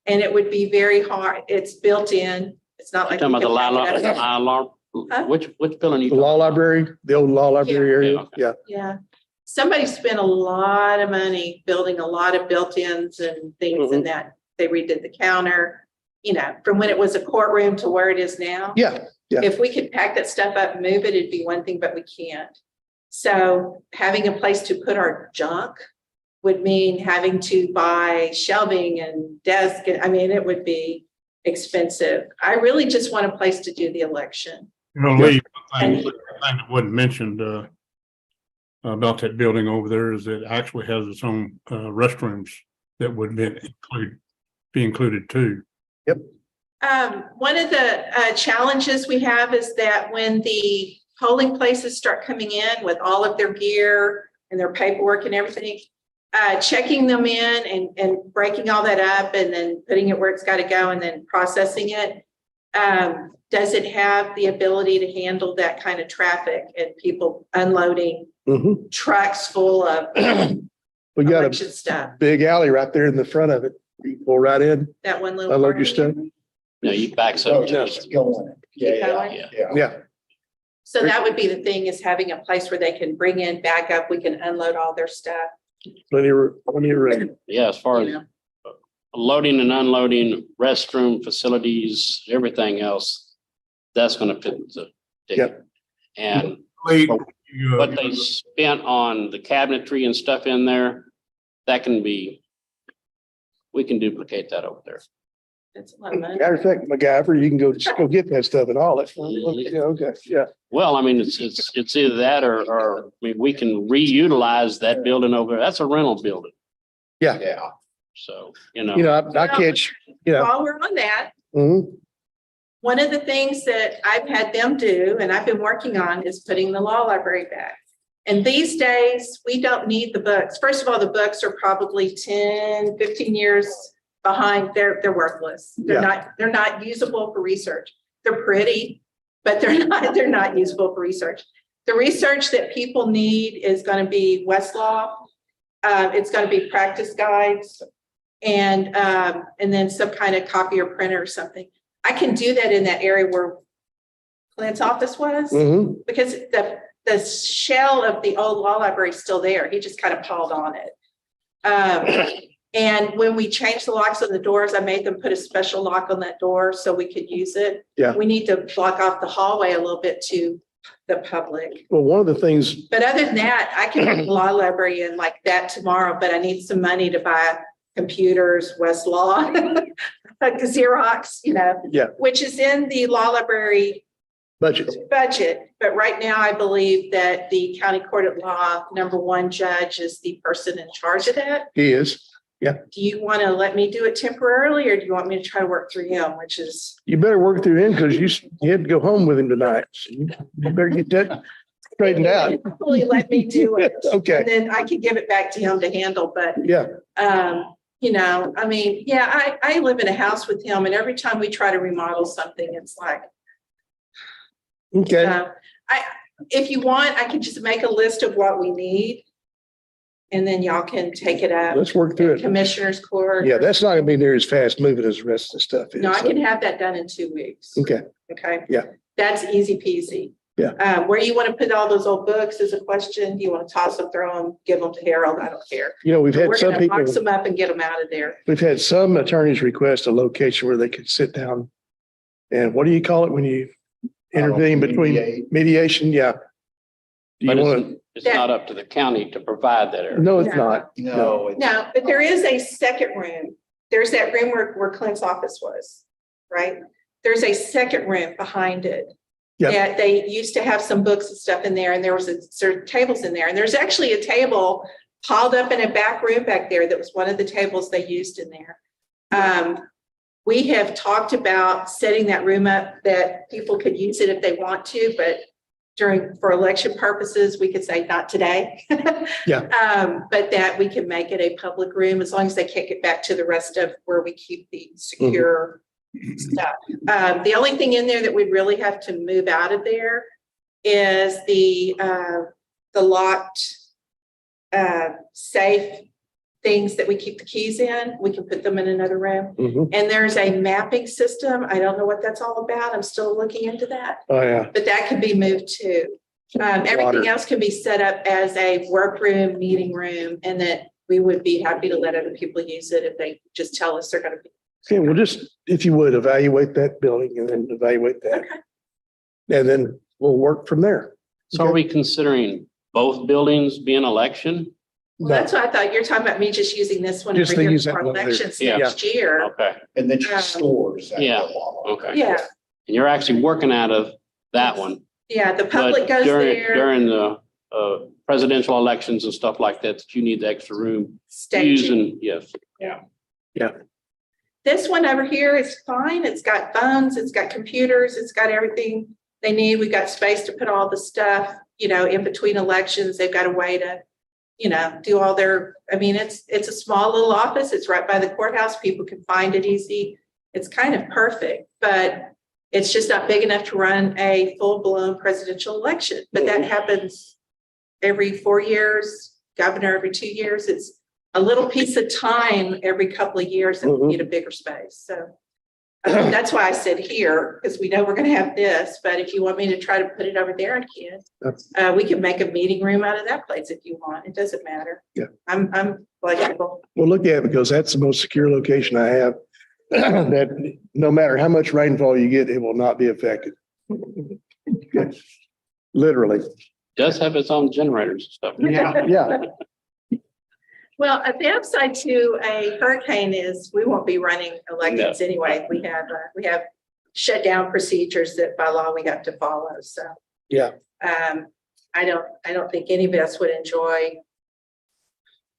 And it would be very hard. It's built in. It's not like. Talking you about the can pack it up. alarm, Huh? which building you? the law library, the old law library Yeah, area. okay. Yeah. Yeah. Somebody spent a lot of money building a lot of built-ins and things in that. They redid the counter, from when it was a courtroom to where it is now. Yeah. Yeah. If we could pack that stuff up and move it, it'd be one thing, but we can't. So having a place to put our junk would mean having to buy shelving and desk. It would be expensive. I really just want a place to do the election. Lee, one thing that wasn't mentioned, about that building over there is it actually has its own, restrooms that would be included too. One of the challenges we have is that when the polling places start coming in with all of their gear and their paperwork and everything, checking them in and breaking all that up and then putting it where it's got to go and then processing it. Does it have the ability to handle that kind of traffic and people unloading Mhm. trucks full of We got election a stuff? big alley right there in the front of it. You pull right in. That one little. Unload your part. stuff. You back So up. just going. Keep Yeah, going. Yeah. yeah. Yeah. So that would be the thing, is having a place where they can bring in, back up, we can unload all their stuff. Plenty of room. Yeah, as far You as know. loading and unloading, restroom facilities, everything else, that's gonna fit the ticket. And Lee, what they spent on the cabinetry and stuff in there, we can duplicate that over there. It's a lot of money. Matter of fact, MacGyver, you can just go get that stuff and all that. Yeah, okay, yeah. Well, it's either that or we can reutilize that building over there. That's a rental building. Yeah. So, I catch, yeah. While we're on that, Mhm. one of the things that I've had them do, and I've been working on, is putting the law library back. And these days, we don't need the books. First of all, the books are probably 10, 15 years behind. They're worthless. They're not usable for research. They're pretty, but they're not useful for research. The research that people need is going to be Westlaw. It's going to be practice guides and then some kind of copy or printer or something. I can do that in that area where Clint's office was Mhm. because the shell of the old law library is still there. He just kind of piled on it. And when we changed the locks on the doors, I made them put a special lock on that door so we could use it. Yeah. We need to block off the hallway a little bit to the public. Well, one of the things, But other than that, I can put the law library in like that tomorrow, but I need some money to buy computers, Westlaw, like Xerox, Yeah. which is in the law library budget, budget. But right now, I believe that the county court of law #1 judge is the person in charge of that. he is. Do you want to let me do it temporarily, or do you want me to try to work through him, which is, You better work through him because you had to go home with him tonight. So you better get that straightened out. hopefully let me do it. Okay, And then I can give it back to him to handle, but yeah, I mean, yeah, I live in a house with him, and every time we try to remodel something, it's like, okay. if you want, I can just make a list of what we need. And then y'all can take it up. Let's work through it. Commissioners Court. Yeah, that's not gonna be near as fast moving as the rest of the stuff is. No, I so- can have that done in 2 weeks. Okay, Okay. Yeah. That's easy peasy. Yeah. Where you want to put all those old books is a question. Do you want to toss them, throw them, give them to Harold? I don't care. we've had We're some gonna people, box them up and get them out of there. we've had some attorneys request a location where they could sit down. And what do you call it when you intervene between Mediate. mediation? Yeah. Do But you want it's not up to the county to provide that to? area. No, it's No. not. No. it's- No, but there is a second room. There's that room where Clint's office was, right? There's a second room behind it. Yep. That they used to have some books and stuff in there, and there was certain tables in there. And there's actually a table piled up in a back room back there that was one of the tables they used in there. We have talked about setting that room up that people could use it if they want to, but for election purposes, we could say not today. Yeah. But that we can make it a public room as long as they can't get back to the rest of where we keep the secure stuff. The only thing in there that we really have to move out of there is the locked safe things that we keep the keys in. We can put them in another room. Mhm. And there's a mapping system. I don't know what that's all about. I'm still looking into that, Oh, yeah. but that can be moved too. Everything Water. else can be set up as a workroom, meeting room, and that we would be happy to let other people use it if they just tell us they're going to be. Okay, well, just, if you would, evaluate that building and then evaluate that. Okay. And then we'll work from there. So are we considering both buildings being election? Well, that's what I thought. You're talking about me just using this one Just over here use that for one there. elections Yeah. next year. Okay, And then she stores that. Yeah. law. okay. Yeah, And you're actually working out of that one. yeah, the public But goes there, during the presidential elections and stuff like that, that you need the extra room staging. using, yes. This one over here is fine. It's got phones, it's got computers, it's got everything they need. We've got space to put all the stuff, in between elections. They've got a way to, do all their, it's a small little office. It's right by the courthouse. People can find it easy. It's kind of perfect, but it's just not big enough to run a full-blown presidential election. But that happens every 4 years, governor every 2 years. It's a little piece of time every couple of years that we need a bigger space. So that's why I said here, because we know we're going to have this, but if you want me to try to put it over there, I can. We can make a meeting room out of that place if you want. It doesn't matter. Yeah. I'm flexible. We'll look at it because that's the most secure location I have. That no matter how much rainfall you get, it will not be affected. Literally. Does have its own generators and stuff. Yeah. Well, the upside to a hurricane is we won't be running elections anyway. We have shutdown procedures that by law we have to follow. So Yeah. I don't think any of us would enjoy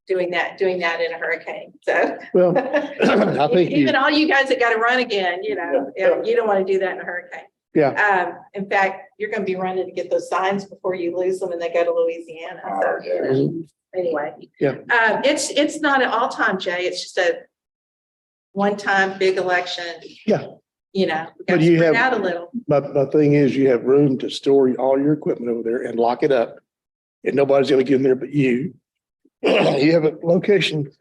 doing that in a hurricane. So Well, I think even all you guys that got to run again, you don't want to do that in a hurricane. Yeah. In fact, you're going to be running to get those signs before you lose them and they go to Louisiana. So, yeah. anyway. Yeah. It's not an all-time, Jay. It's just a one-time big election. Yeah. you know, we But got to you spread have- out a little. My thing is you have room to store all your equipment over there and lock it up. And nobody's gonna get in there but you. You have a location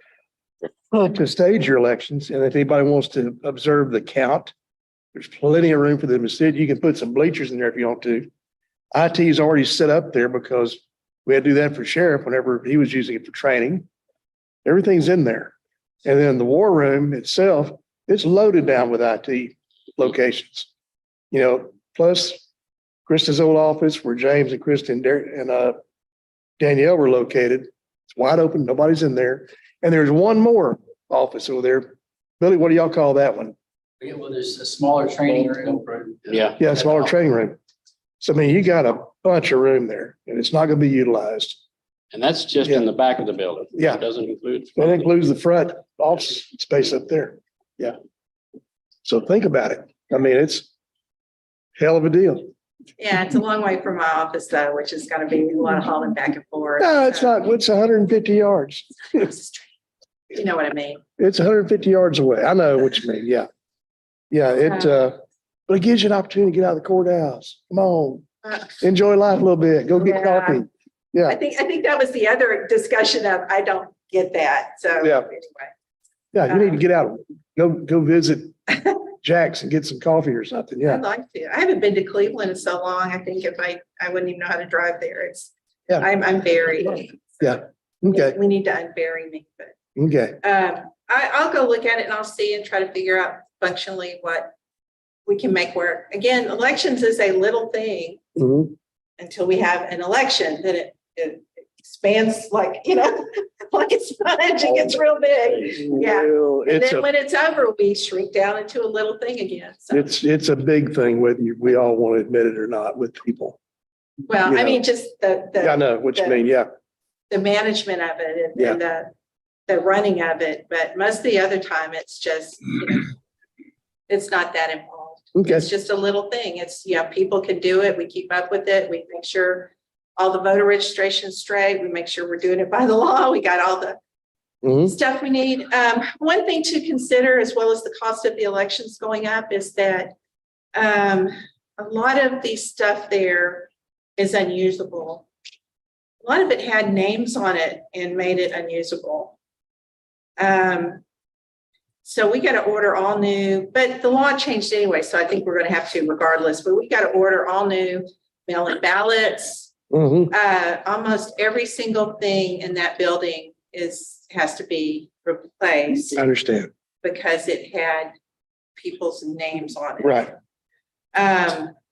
to stage your elections, and if anybody wants to observe the count, there's plenty of room for them to sit. You can put some bleachers in there if you want to. IT is already set up there because we had to do that for sheriff whenever he was using it for training. Everything's in there. And then the war room itself, it's loaded down with IT locations. You know, plus Krista's old office where James and Krista and Danielle were located. It's wide open. Nobody's in there. And there's one more office over there. Billy, what do y'all call that one? Yeah, well, there's a smaller training room. Yeah. Yeah, smaller training room. So I mean, you got a bunch of room there and it's not gonna be utilized. And that's just in the back of the building. Yeah. It doesn't include. That includes the front office space up there. Yeah. So think about it. I mean, it's hell of a deal. Yeah, it's a long way from my office though, which is gonna be a lot of hauling back and forth. No, it's not. It's 150 yards. You know what I mean? It's 150 yards away. I know what you mean. Yeah. Yeah, but it gives you an opportunity to get out of the courthouse. Come on, enjoy life a little bit. Go get Yeah. coffee. I Yeah, think that was the other discussion of, I don't get that, so. Yeah. Anyway. yeah, you need to get out. Go visit Jack's and get some coffee or something. Yeah, I'd like to. I haven't been to Cleveland in so long. I think if I wouldn't even know how to drive there. It's, Yeah. I'm buried. Yeah. okay, We need to unbury me, but, okay. I'll go look at it and I'll see and try to figure out functionally what we can make work. Again, elections is a little thing Mhm. until we have an election, then it expands like, you know, like a sponge, it gets real big. Yeah. Well, And it's then a, when it's over, we shrink down into a little thing again. So, it's a big thing, whether we all want to admit it or not with people. well, you I know. mean, just Yeah, I know what you mean. Yeah, the management of it and the running of it, but most of the other time, it's just, you know, it's not that involved. okay. It's just a little thing. It's, yeah, people can do it. We keep up with it. We make sure all the voter registration's straight. We make sure we're doing it by the law. We got all the Mhm. stuff we need. One thing to consider, as well as the cost of the elections going up, is that a lot of the stuff there is unusable. A lot of it had names on it and made it unusable. So we got to order all new, but the law changed anyway, so I think we're going to have to regardless, but we got to order all new mail-in ballots. Mhm. Almost every single thing in that building has to be replaced I understand. because it had people's names on it. Right.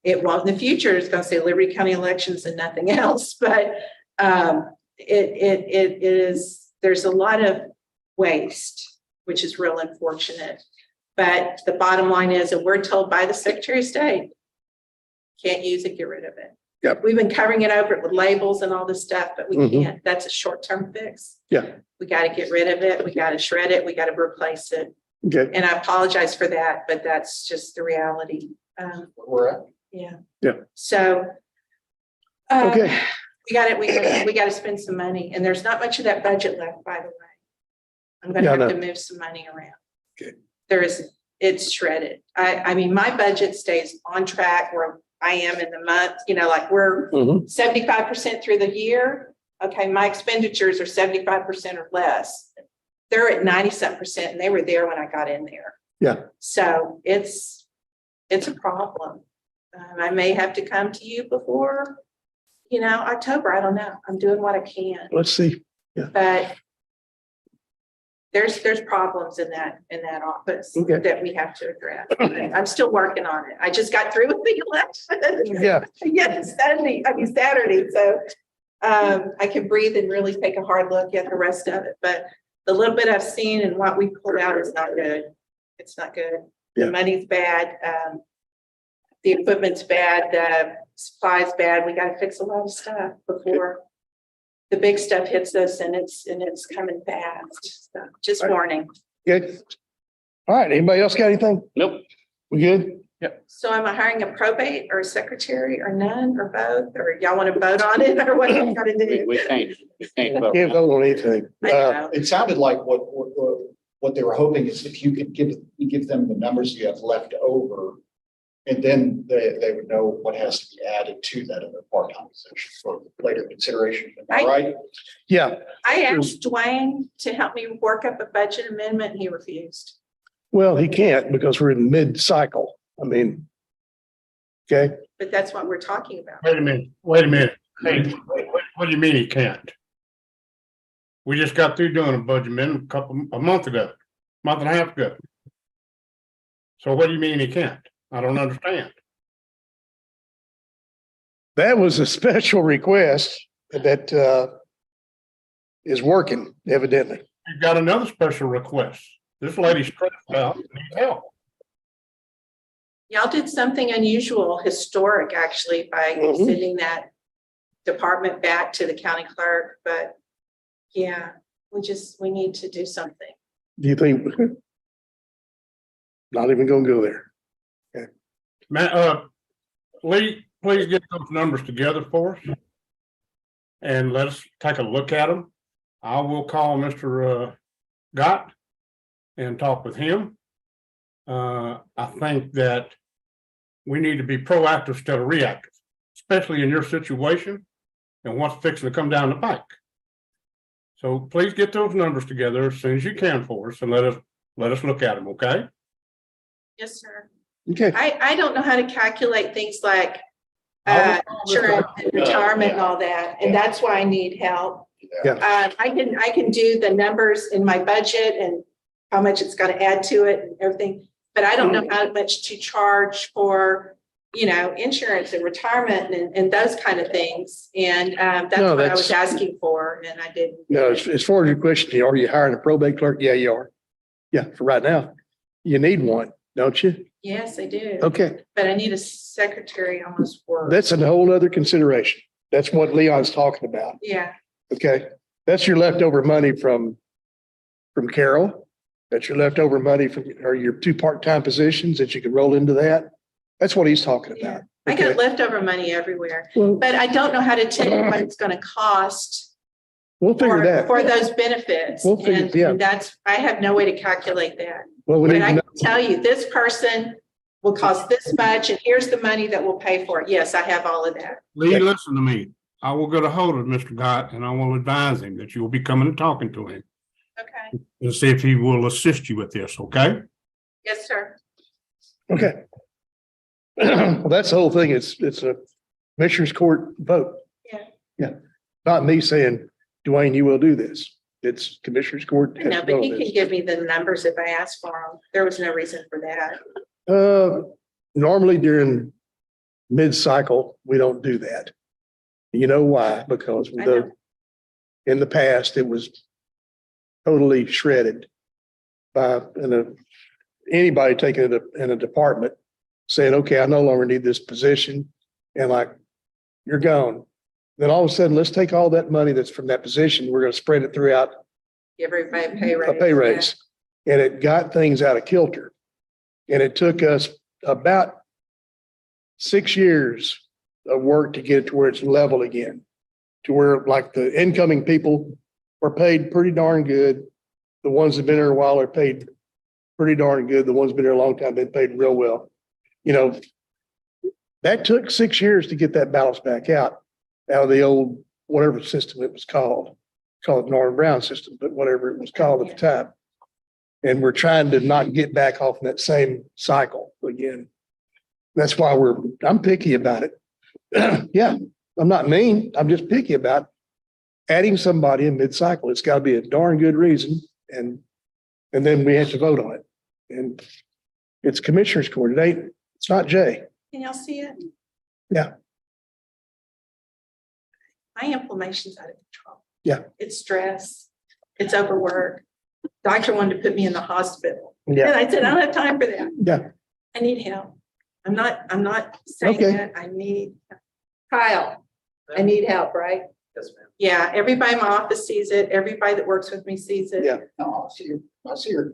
It won't in the future, it's going to say Liberty County elections and nothing else, but it is, there's a lot of waste, which is real unfortunate. But the bottom line is, and we're told by the Secretary of State, can't use it, get rid of it. Yep. We've been covering it over with labels and all this stuff, but we Mhm. can't. That's a short-term fix. Yeah. We got to get rid of it. We got to shred it. We got to replace it. Okay. And I apologize for that, but that's just the reality. Where we're at. Yeah. Yeah. So. Okay. We got to spend some money, and there's not much of that budget left, by the way. I'm gonna Yeah, I have to know. move some money around. Okay. It's shredded. I mean, my budget stays on track where I am in the month, you know, like we're Mhm. 75% through the year. Okay, my expenditures are 75% or less. They're at 90-something%, and they were there when I got in there. Yeah. So it's a problem. I may have to come to you before, you know, October. I don't know. I'm doing what I can, Let's see. but there's problems in that office Okay. that we have to address. I'm still working on it. I just got through with the election. Yeah. Yeah, Saturday. So I can breathe and really take a hard look at the rest of it. But the little bit I've seen and what we pulled out is not good. It's not good. Yeah. The money's bad. The equipment's bad. The supply's bad. We got to fix a lot of stuff before the big stuff hits us, and it's coming fast. So just Right. warning. Good. All right. Anybody else got anything? Nope. We good? So am I hiring a probate or a secretary or none or both? Or y'all want to vote on it or what you got to do? We can't vote. Can't vote on anything. I know. It sounded like what what they were hoping is if you could give them the numbers you have left over, and then they would know what has to be added to that other part-time position for later consideration. Am I right? Yeah, I asked Dwayne to help me work up a budget amendment and he refused. well, he can't because we're in mid-cycle. I mean, okay, But that's what we're talking about. Wait a minute. Hey, what do you mean he can't? We just got through doing a budget amendment a month and a half ago. So what do you mean he can't? I don't understand. that was a special request that is working evidently. You've got another special request. This lady's stressed out, and needs help. Y'all did something unusual, historic actually, by Mhm. sending that department back to the county clerk, but yeah, we need to do something. Do you think? Not even gonna go there. Lee, please get those numbers together for us. And let us take a look at them. I will call Mr. Gott and talk with him. I think that we need to be proactive instead of reactive, especially in your situation and what's fixing to come down the pike. So please get those numbers together as soon as you can for us and let us look at them, okay? Yes, sir. Okay, I don't know how to calculate things like I'll- insurance and retirement and all that, and that's why I need help. Yeah. I can do the numbers in my budget and how much it's gonna add to it and everything, but I don't know how much to charge for, insurance and retirement and those kind of things. And that's No, what I was that's- asking for, and I didn't. no, as far as your question, are you hiring a probate clerk? Yeah, you are. Yeah, for right now. You need one, don't you? Yes, I do, Okay, but I need a secretary almost for, that's a whole other consideration. That's what Leon's talking about. yeah. Okay, that's your leftover money from Carol. That's your leftover money or your two part-time positions that you can roll into that. That's what he's talking Yeah. about. I got Okay. leftover money everywhere, Well, but I don't know how to tell you what it's gonna cost we'll figure that. for those benefits. We'll figure- And yeah. and I have no way to calculate that. Well, we But need I to know. can tell you, this person will cost this much, and here's the money that will pay for it. Yes, I have all of that. Lee, listen to me. I will get a hold of Mr. Gott and I will advise him that you will be coming and talking to him Okay, and see if he will assist you with this, okay? yes, sir. Okay. Well, that's the whole thing. It's a commissioner's court vote. Yeah. Yeah. Not me saying, Dwayne, you will do this. It's commissioner's court. has No, to but vote he on can this. give me the numbers if I ask for them. There was no reason for that. Normally during mid-cycle, we don't do that. You know why? Because I know. in the past, it was totally shredded by anybody taking it in a department saying, okay, I no longer need this position. And like, you're gone. Then all of a sudden, let's take all that money that's from that position. We're going to spread it throughout Give everybody a pay raise. a pay raise. And it got things out of kilter. And it took us about 6 years of work to get it to where it's level again. To where like the incoming people are paid pretty darn good. The ones that've been here a while are paid pretty darn good. The ones been here a long time, been paid real well. That took 6 years to get that balance back out of the old, whatever system it was called. Call it Norman Brown system, but whatever it was called at the time. And we're trying to not get back off in that same cycle again. That's why I'm picky about it. Yeah, I'm not mean. I'm just picky about adding somebody in mid-cycle. It's got to be a darn good reason. And then we have to vote on it. And it's commissioner's court. It's not Jay. Can y'all see it? Yeah. My inflammation's out of control. Yeah. It's stress. It's overwork. Doctor wanted to put me in the hospital. Yeah, And I said, I don't have time for that. yeah. I need help. I'm not saying Okay. that. I need, Kyle, I need help, right? Yes, ma'am. Yeah, everybody in my office sees it. Everybody that works with me sees it. Yeah. No, I see your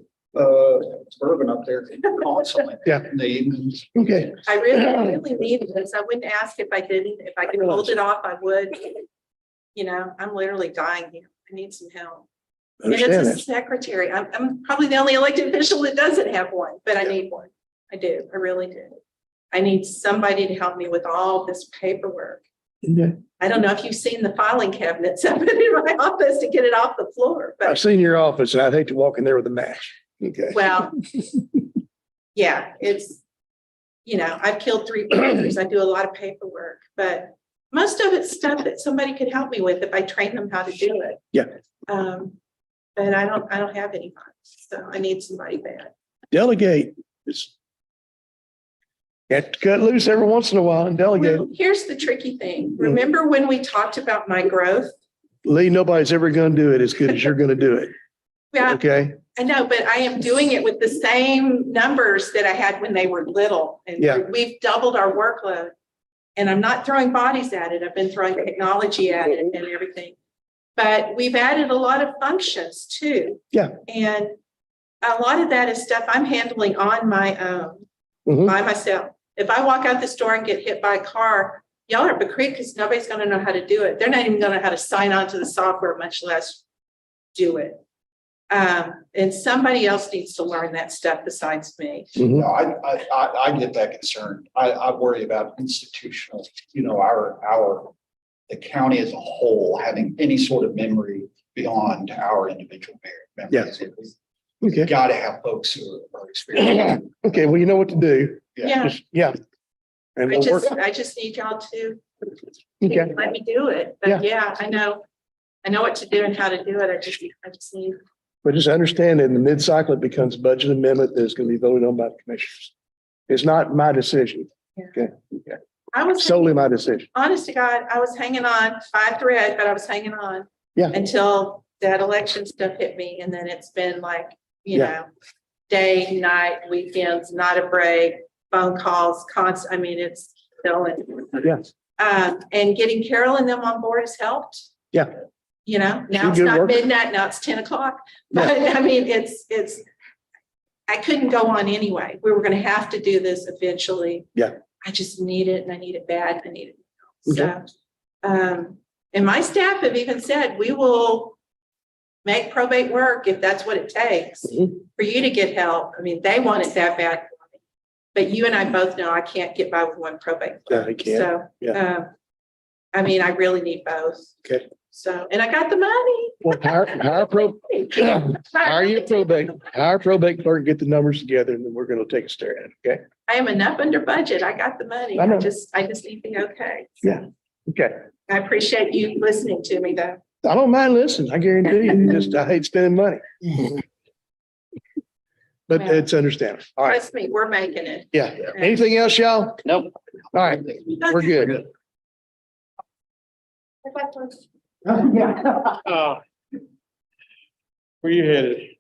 suburban up there constantly. Yeah. In the evenings. Okay. I really need this. I wouldn't ask if I didn't. If I could hold it off, I would. I'm literally dying here. I need some help. And it's Understand a that. secretary. I'm probably the only elected official that doesn't have one, but I need one. I do. I really do. I need somebody to help me with all this paperwork. Okay. I don't know if you've seen the filing cabinets up in my office to get it off the floor, I've but seen your office and I'd hate to walk in there with a match. Okay. well, yeah, it's, I've killed 3 partners. I do a lot of paperwork, but most of it's stuff that somebody could help me with if I train them how to do it. Yeah. But I don't have anybody, so I need somebody bad. Delegate. It's you have to cut loose every once in a while and delegate. Well, here's the tricky thing. Remember when we talked about my growth? Lee, nobody's ever going to do it as good as you're going to do it. Yeah, Okay. I know, but I am doing it with the same numbers that I had when they were little. And Yeah. we've doubled our workload. And I'm not throwing bodies at it. I've been throwing technology at it and everything. But we've added a lot of functions too. Yeah. And a lot of that is stuff I'm handling on my own, Mhm. by myself. If I walk out this door and get hit by a car, y'all are up a creek because nobody's going to know how to do it. They're not even going to know how to sign on to the software, much less do it. And somebody else needs to learn that stuff besides me. Mhm. No, I get that concern. I worry about institutional, the county as a whole having any sort of memory beyond our individual members. We Okay. got to have folks who are experienced. Okay. Well, you know what to do. Yeah, Yeah. And we'll work. I just need y'all to Okay. let me do it. But yeah, I know what to do and how to do it. I just need. But just understand that in the mid-cycle, it becomes a budget amendment that's going to be voted on by the commissioners. It's not my decision. I was Solely my decision. honest to God, I was hanging on by a thread, but I was hanging on. Yeah. Until that election stuff hit me. And then it's been like, Yeah. day, night, weekends, not a break, phone calls, constant. I mean, it's killing. Yes. And getting Carol and them on board has helped. Yeah. Now She it's good not work. midnight, now it's 10 o'clock. But I mean, it's, I couldn't go on anyway. We were going to have to do this eventually. Yeah. I just need it and I need it bad. I need it. Okay. So, and my staff have even said, we will make probate work if that's what it takes Mhm. for you to get help. I mean, they want it that bad. for me. But you and I both know I can't get by with one probate. Yeah, I can't. So, Yeah. I mean, I really need both. Okay. So, and I got the money. Well, hire probate clerk, get the numbers together, and then we're going to take a stare at it. Okay. I am enough under budget. I got the money. I know. I just need the okay. Yeah. Okay. I appreciate you listening to me though. I don't mind listening. I guarantee you. Just I hate spending money. But Well, it's understandable. All right. Trust me, we're making it. Yeah. Anything else, y'all? Nope. All right. We're good. Where you headed?